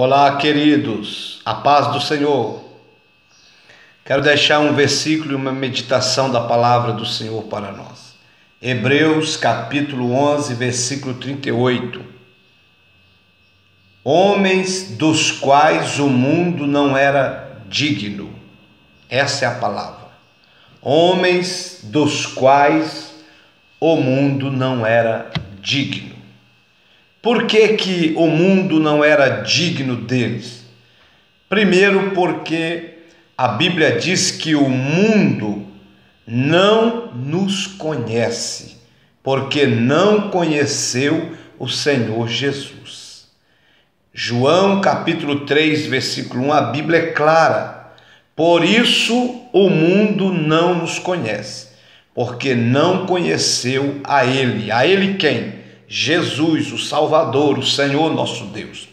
Olá, queridos, a paz do Senhor. Quero deixar um versículo e uma meditação da palavra do Senhor para nós. Hebreus capítulo 11, versículo 38. Homens dos quais o mundo não era digno. Essa é a palavra. Homens dos quais o mundo não era digno. Por que o mundo não era digno deles? Primeiro, porque a Bíblia diz que o mundo não nos conhece, porque não conheceu o Senhor Jesus. João capítulo 3, versículo 1, a Bíblia é clara. Por isso o mundo não nos conhece, porque não conheceu a Ele. A Ele quem? Jesus, o Salvador, o Senhor nosso Deus.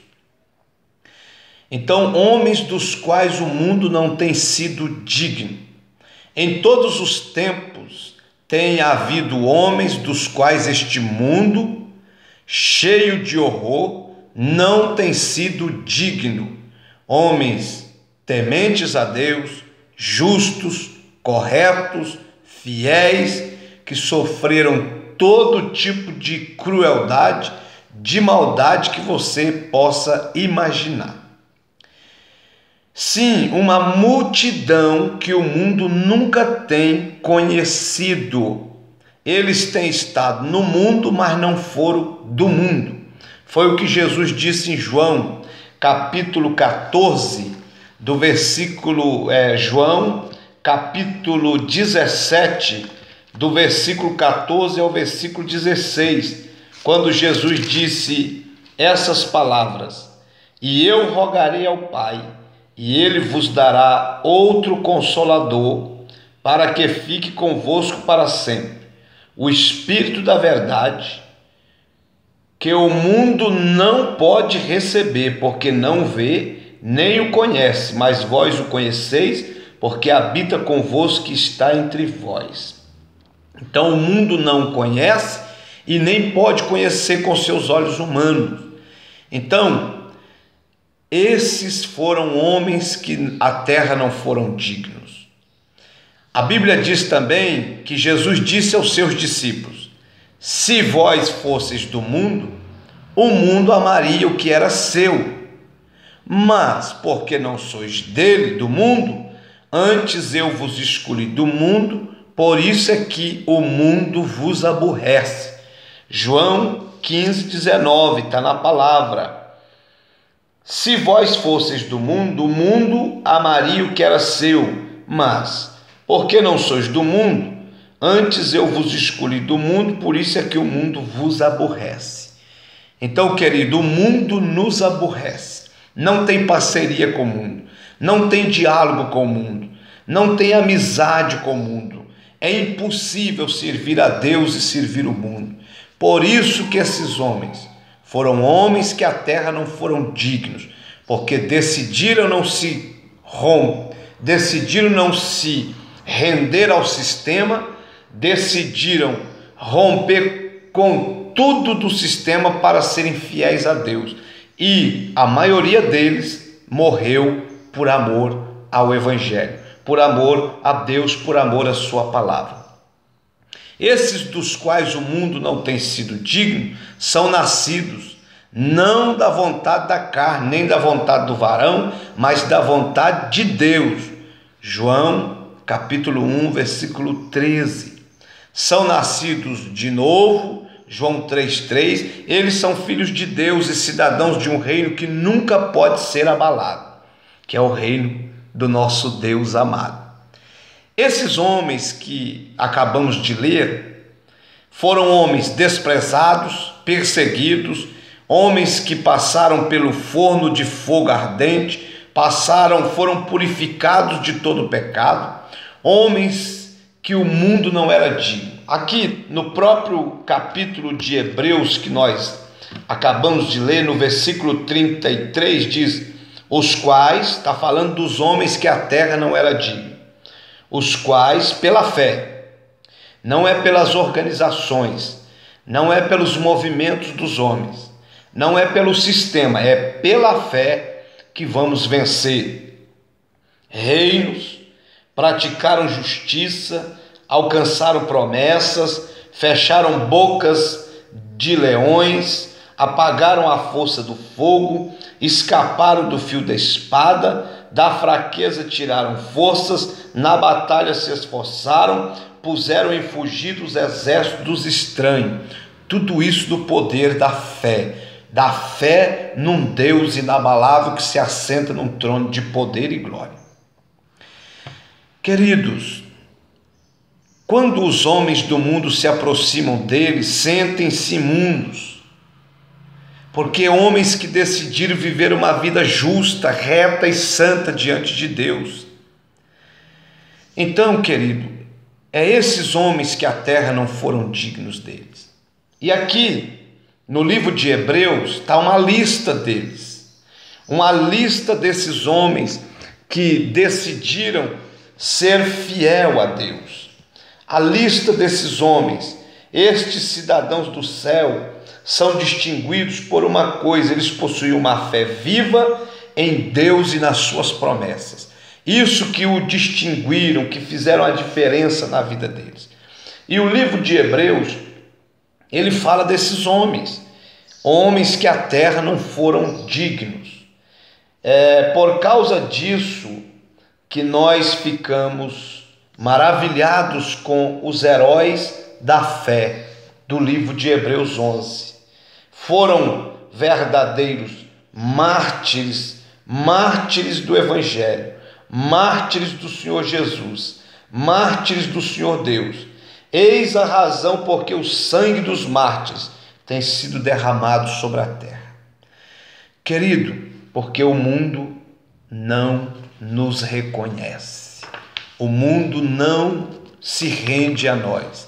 Então, homens dos quais o mundo não tem sido digno. Em todos os tempos tem havido homens dos quais este mundo, cheio de horror, não tem sido digno. Homens tementes a Deus, justos, corretos, fiéis, que sofreram todo tipo de crueldade, de maldade que você possa imaginar. Sim, uma multidão que o mundo nunca tem conhecido. Eles têm estado no mundo, mas não foram do mundo. Foi o que Jesus disse em João, capítulo 14, do versículo João, capítulo 17, do versículo 14 ao versículo 16, quando Jesus disse essas palavras: E eu rogarei ao Pai, e Ele vos dará outro Consolador, para que fique convosco para sempre, o Espírito da verdade, que o mundo não pode receber, porque não vê, nem o conhece, mas vós o conheceis, porque habita convosco e está entre vós. Então o mundo não conhece e nem pode conhecer com seus olhos humanos. Então, esses foram homens que a terra não foram dignos. A Bíblia diz também que Jesus disse aos seus discípulos: Se vós fosseis do mundo, o mundo amaria o que era seu. Mas, porque não sois dele, do mundo, antes eu vos escolhi do mundo, por isso é que o mundo vos aborrece. João 15, 19, está na palavra. Se vós fosseis do mundo, o mundo amaria o que era seu. Mas, porque não sois do mundo, antes eu vos escolhi do mundo, por isso é que o mundo vos aborrece. Então, querido, o mundo nos aborrece. Não tem parceria com o mundo, não tem diálogo com o mundo, não tem amizade com o mundo. É impossível servir a Deus e servir o mundo. Por isso que esses homens foram homens que a terra não foram dignos, porque decidiram não se render ao sistema, decidiram romper com tudo do sistema para serem fiéis a Deus. E a maioria deles morreu por amor ao Evangelho, por amor a Deus, por amor à sua palavra. Esses dos quais o mundo não tem sido digno são nascidos não da vontade da carne, nem da vontade do varão, mas da vontade de Deus. João capítulo 1, versículo 13. São nascidos de novo, João 3,3, eles são filhos de Deus e cidadãos de um reino que nunca pode ser abalado, que é o reino do nosso Deus amado. Esses homens que acabamos de ler foram homens desprezados, perseguidos, homens que passaram pelo forno de fogo ardente, foram purificados de todo pecado, homens que o mundo não era digno. Aqui no próprio capítulo de Hebreus que nós acabamos de ler, no versículo 33, diz: os quais, está falando dos homens que a terra não era digna, os quais, pela fé, não é pelas organizações, não é pelos movimentos dos homens, não é pelo sistema, é pela fé, que vamos vencer. Reinos, praticaram justiça, alcançaram promessas, fecharam bocas de leões, apagaram a força do fogo, escaparam do fio da espada, da fraqueza tiraram forças, na batalha se esforçaram, puseram em fugir os exércitos dos estranhos. Tudo isso do poder da fé num Deus inabalável que se assenta num trono de poder e glória. Queridos, quando os homens do mundo se aproximam dele, sentem-se imundos, porque homens que decidiram viver uma vida justa, reta e santa diante de Deus. Então, querido, é esses homens que a terra não foram dignos deles. E aqui, no livro de Hebreus, está uma lista deles, uma lista desses homens que decidiram ser fiel a Deus. A lista desses homens, estes cidadãos do céu, são distinguidos por uma coisa: eles possuem uma fé viva em Deus e nas suas promessas. Isso que o distinguiram, que fizeram a diferença na vida deles. E o livro de Hebreus, ele fala desses homens que a terra não foram dignos. É por causa disso que nós ficamos maravilhados com os heróis da fé do livro de Hebreus 11. Foram verdadeiros mártires, mártires do Evangelho, mártires do Senhor Jesus, mártires do Senhor Deus. Eis a razão porque o sangue dos mártires tem sido derramado sobre a terra. Querido, porque o mundo não nos reconhece. O mundo não se rende a nós.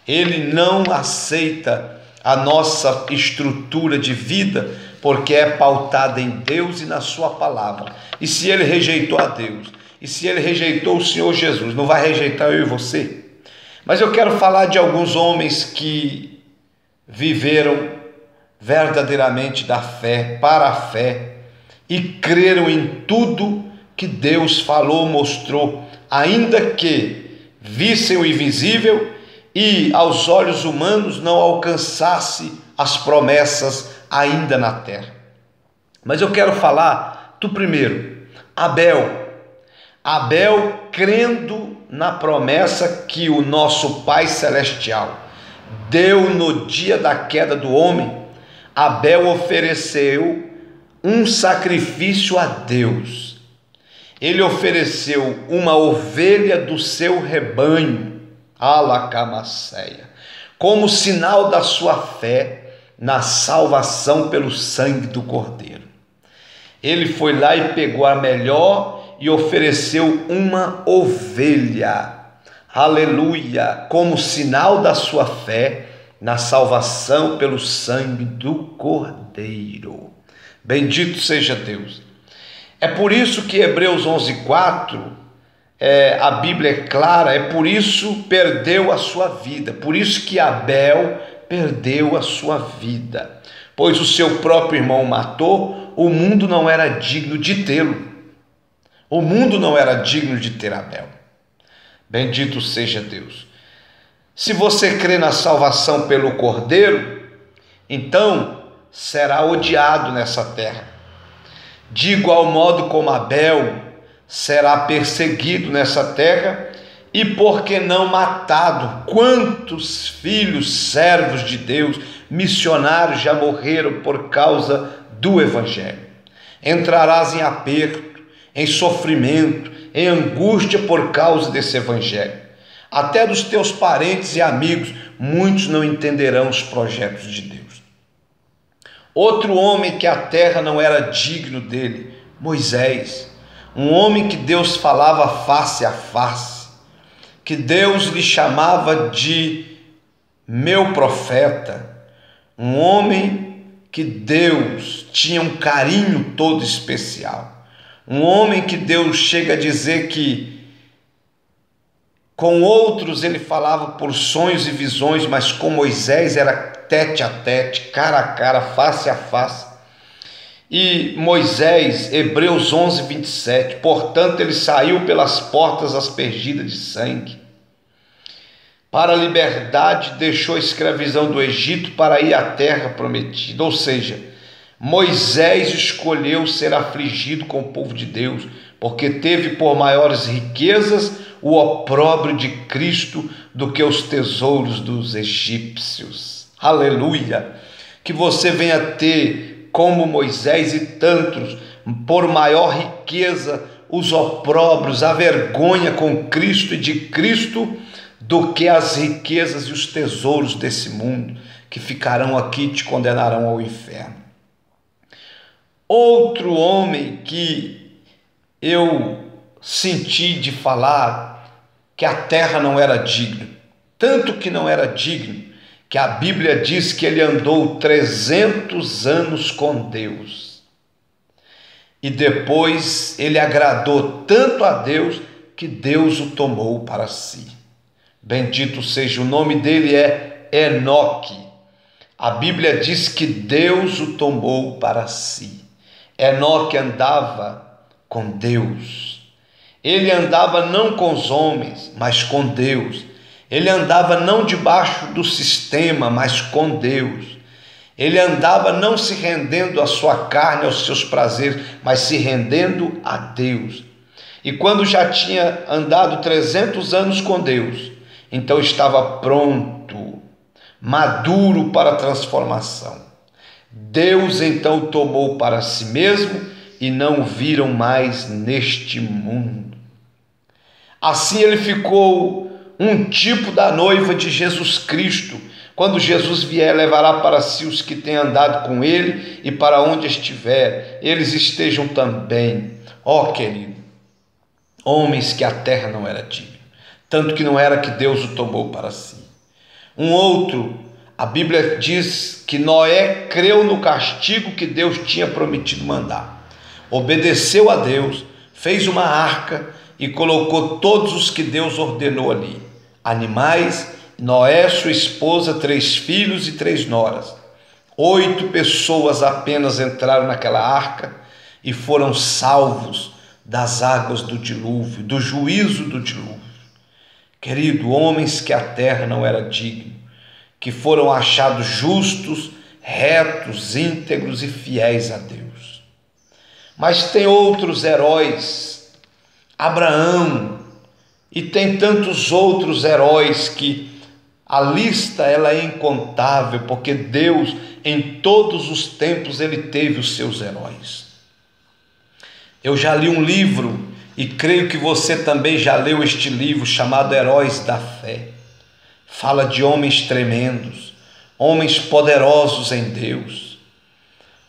Ele não aceita a nossa estrutura de vida, porque é pautada em Deus e na sua palavra. E se ele rejeitou a Deus, e se ele rejeitou o Senhor Jesus, não vai rejeitar eu e você? Mas eu quero falar de alguns homens que viveram verdadeiramente da fé, para a fé, e creram em tudo que Deus falou, mostrou, ainda que vissem o invisível e aos olhos humanos não alcançasse as promessas ainda na terra. Mas eu quero falar do primeiro, Abel. Abel, crendo na promessa que o nosso Pai Celestial deu no dia da queda do homem, Abel ofereceu um sacrifício a Deus. Ele ofereceu uma ovelha do seu rebanho, Alacamaceia, como sinal da sua fé na salvação pelo sangue do Cordeiro. Ele foi lá e pegou a melhor e ofereceu uma ovelha, aleluia, como sinal da sua fé na salvação pelo sangue do Cordeiro. Bendito seja Deus. É por isso que Hebreus 11:4, a Bíblia é clara, é por isso perdeu a sua vida, por isso que Abel perdeu a sua vida, pois o seu próprio irmão matou, o mundo não era digno de tê-lo, o mundo não era digno de ter Abel. Bendito seja Deus. Se você crê na salvação pelo Cordeiro, então será odiado nessa terra. De igual modo como Abel será perseguido nessa terra e, por que não, matado. Quantos filhos, servos de Deus, missionários já morreram por causa do Evangelho? Entrarás em aperto, em sofrimento, em angústia por causa desse Evangelho. Até dos teus parentes e amigos, muitos não entenderão os projetos de Deus. Outro homem que a terra não era digno dele, Moisés, um homem que Deus falava face a face, que Deus lhe chamava de meu profeta, um homem que Deus tinha um carinho todo especial, um homem que Deus chega a dizer que com outros ele falava por sonhos e visões, mas com Moisés era tete a tete, cara a cara, face a face. E Moisés, Hebreus 11, 27, portanto ele saiu pelas portas aspergidas de sangue. Para a liberdade deixou a escravidão do Egito para ir à terra prometida. Ou seja, Moisés escolheu ser afligido com o povo de Deus, porque teve por maiores riquezas o opróbrio de Cristo do que os tesouros dos egípcios. Aleluia! Que você venha ter, como Moisés e tantos, por maior riqueza, os opróbrios, a vergonha com Cristo e de Cristo, do que as riquezas e os tesouros desse mundo, que ficarão aqui e te condenarão ao inferno. Outro homem que eu senti de falar que a terra não era digna, tanto que não era digno, que a Bíblia diz que ele andou 300 anos com Deus. E depois ele agradou tanto a Deus que Deus o tomou para si. Bendito seja o nome dele, é Enoque. A Bíblia diz que Deus o tomou para si. Enoque andava com Deus. Ele andava não com os homens, mas com Deus. Ele andava não debaixo do sistema, mas com Deus. Ele andava não se rendendo à sua carne, aos seus prazeres, mas se rendendo a Deus. E quando já tinha andado 300 anos com Deus, então estava pronto, maduro para a transformação. Deus então o tomou para si mesmo e não o viram mais neste mundo. Assim ele ficou um tipo da noiva de Jesus Cristo. Quando Jesus vier, levará para si os que têm andado com ele, e para onde estiver, eles estejam também. Ó querido, homens que a terra não era digna, tanto que não era que Deus o tomou para si. Um outro, a Bíblia diz que Noé creu no castigo que Deus tinha prometido mandar. Obedeceu a Deus, fez uma arca e colocou todos os que Deus ordenou ali. Animais, Noé, sua esposa, 3 filhos e 3 noras. 8 pessoas apenas entraram naquela arca e foram salvos das águas do dilúvio, do juízo do dilúvio. Querido, homens que a terra não era digna, que foram achados justos, retos, íntegros e fiéis a Deus. Mas tem outros heróis, Abraão, e tem tantos outros heróis que a lista ela é incontável, porque Deus em todos os tempos ele teve os seus heróis. Eu já li um livro e creio que você também já leu este livro chamado Heróis da Fé. Fala de homens tremendos, homens poderosos em Deus,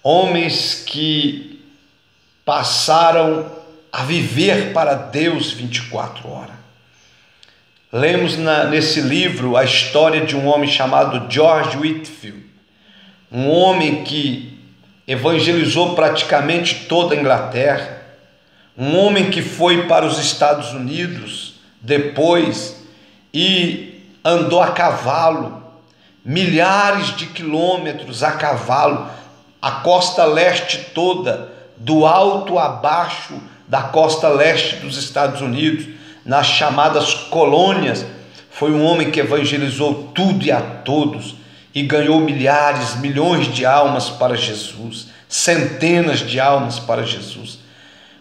homens que passaram a viver para Deus 24 horas. Lemos nesse livro a história de um homem chamado George Whitefield, um homem que evangelizou praticamente toda a Inglaterra, um homem que foi para os Estados Unidos depois e andou a cavalo, milhares de quilômetros a cavalo, a costa leste toda, do alto a baixo da costa leste dos Estados Unidos, nas chamadas colônias. Foi um homem que evangelizou tudo e a todos e ganhou milhares, milhões de almas para Jesus, centenas de almas para Jesus.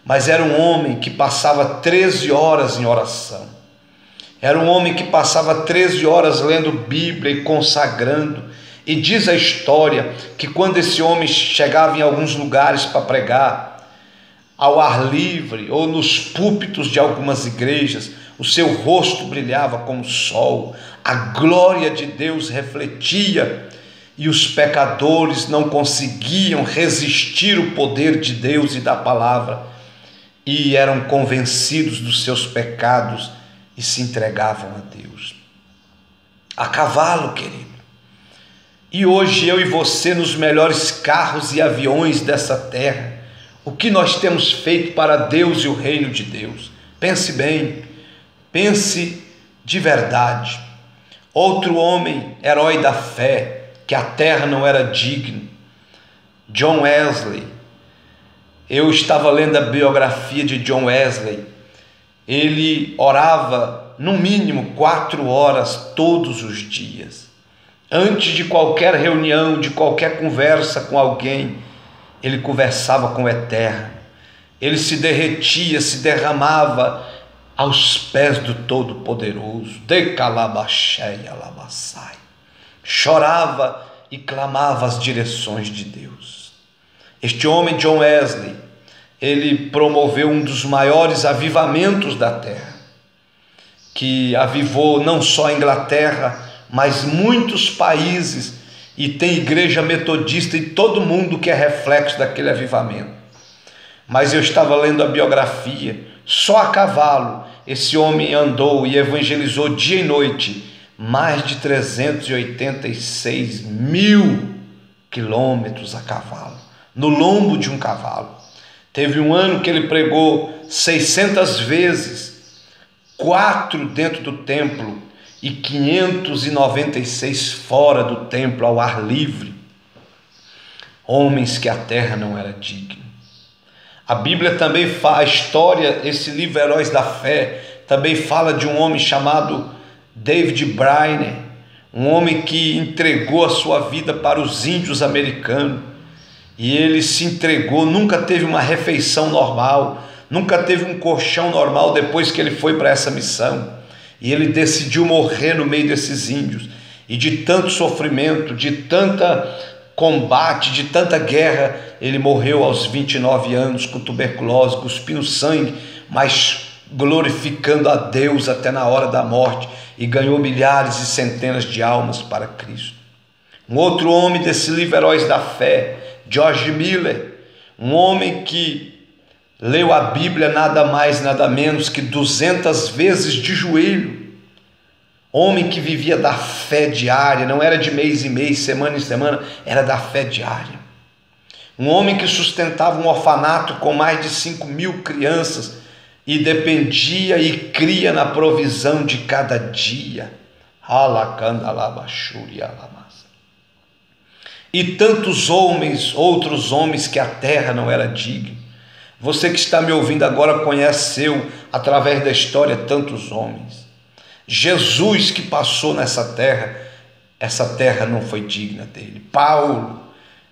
Mas era um homem que passava 13 horas em oração. Era um homem que passava 13 horas lendo Bíblia e consagrando. E diz a história que quando esse homem chegava em alguns lugares para pregar, ao ar livre ou nos púlpitos de algumas igrejas, o seu rosto brilhava como o sol, a glória de Deus refletia e os pecadores não conseguiam resistir o poder de Deus e da palavra e eram convencidos dos seus pecados e se entregavam a Deus. A cavalo, querido. E hoje eu e você nos melhores carros e aviões dessa terra, o que nós temos feito para Deus e o reino de Deus? Pense bem, pense de verdade. Outro homem, herói da fé, que a terra não era digno, John Wesley. Eu estava lendo a biografia de John Wesley. Ele orava no mínimo 4 horas todos os dias. Antes de qualquer reunião, de qualquer conversa com alguém, ele conversava com o Eterno. Ele se derretia, se derramava aos pés do Todo-Poderoso. Chorava e clamava as direções de Deus. Este homem, John Wesley, ele promoveu um dos maiores avivamentos da terra, que avivou não só a Inglaterra, mas muitos países, e tem igreja metodista em todo mundo que é reflexo daquele avivamento. Mas eu estava lendo a biografia, só a cavalo esse homem andou e evangelizou dia e noite mais de 386 mil quilômetros a cavalo, no lombo de um cavalo. Teve um ano que ele pregou 600 vezes, 4 dentro do templo e 596 fora do templo, ao ar livre. Homens que a terra não era digna. A Bíblia também fala, a história, esse livro Heróis da Fé, também fala de um homem chamado David Brainerd, um homem que entregou a sua vida para os índios americanos. E ele se entregou, nunca teve uma refeição normal, nunca teve um colchão normal depois que ele foi para essa missão. E ele decidiu morrer no meio desses índios. E de tanto sofrimento, de tanta combate, de tanta guerra, ele morreu aos 29 anos com tuberculose, cuspindo sangue, mas glorificando a Deus até na hora da morte, e ganhou milhares e centenas de almas para Cristo. Um outro homem desse livro Heróis da Fé, George Miller, um homem que leu a Bíblia nada mais, nada menos que 200 vezes de joelho. Homem que vivia da fé diária, não era de mês em mês, semana em semana, era da fé diária. Um homem que sustentava um orfanato com mais de 5.000 crianças e dependia e cria na provisão de cada dia. E tantos homens, outros homens que a terra não era digna. Você que está me ouvindo agora conheceu através da história tantos homens. Jesus que passou nessa terra, essa terra não foi digna dele. Paulo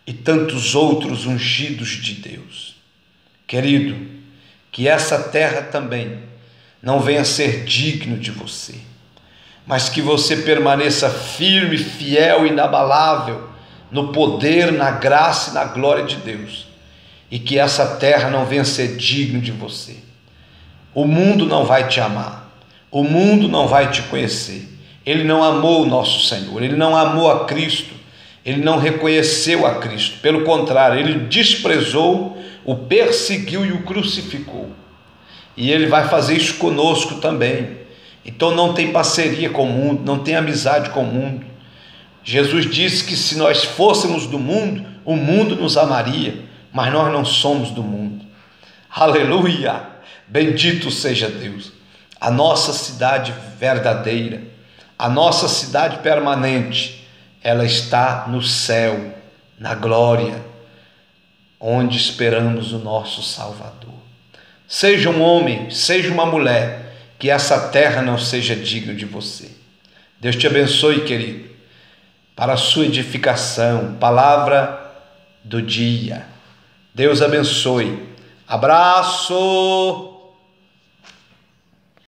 e tantos outros ungidos de Deus. Querido, que essa terra também não venha ser digno de você, mas que você permaneça firme, fiel e inabalável no poder, na graça e na glória de Deus, e que essa terra não venha ser digno de você. O mundo não vai te amar, o mundo não vai te conhecer. Ele não amou o nosso Senhor, ele não amou a Cristo, ele não reconheceu a Cristo, pelo contrário, ele desprezou, o perseguiu e o crucificou. E ele vai fazer isso conosco também. Então não tem parceria com o mundo, não tem amizade com o mundo. Jesus disse que se nós fôssemos do mundo, o mundo nos amaria, mas nós não somos do mundo. Aleluia! Bendito seja Deus. A nossa cidade verdadeira, a nossa cidade permanente, ela está no céu, na glória, onde esperamos o nosso Salvador. Seja um homem, seja uma mulher, que essa terra não seja digna de você. Deus te abençoe, querido, para a sua edificação, palavra do dia. Deus abençoe. Abraço!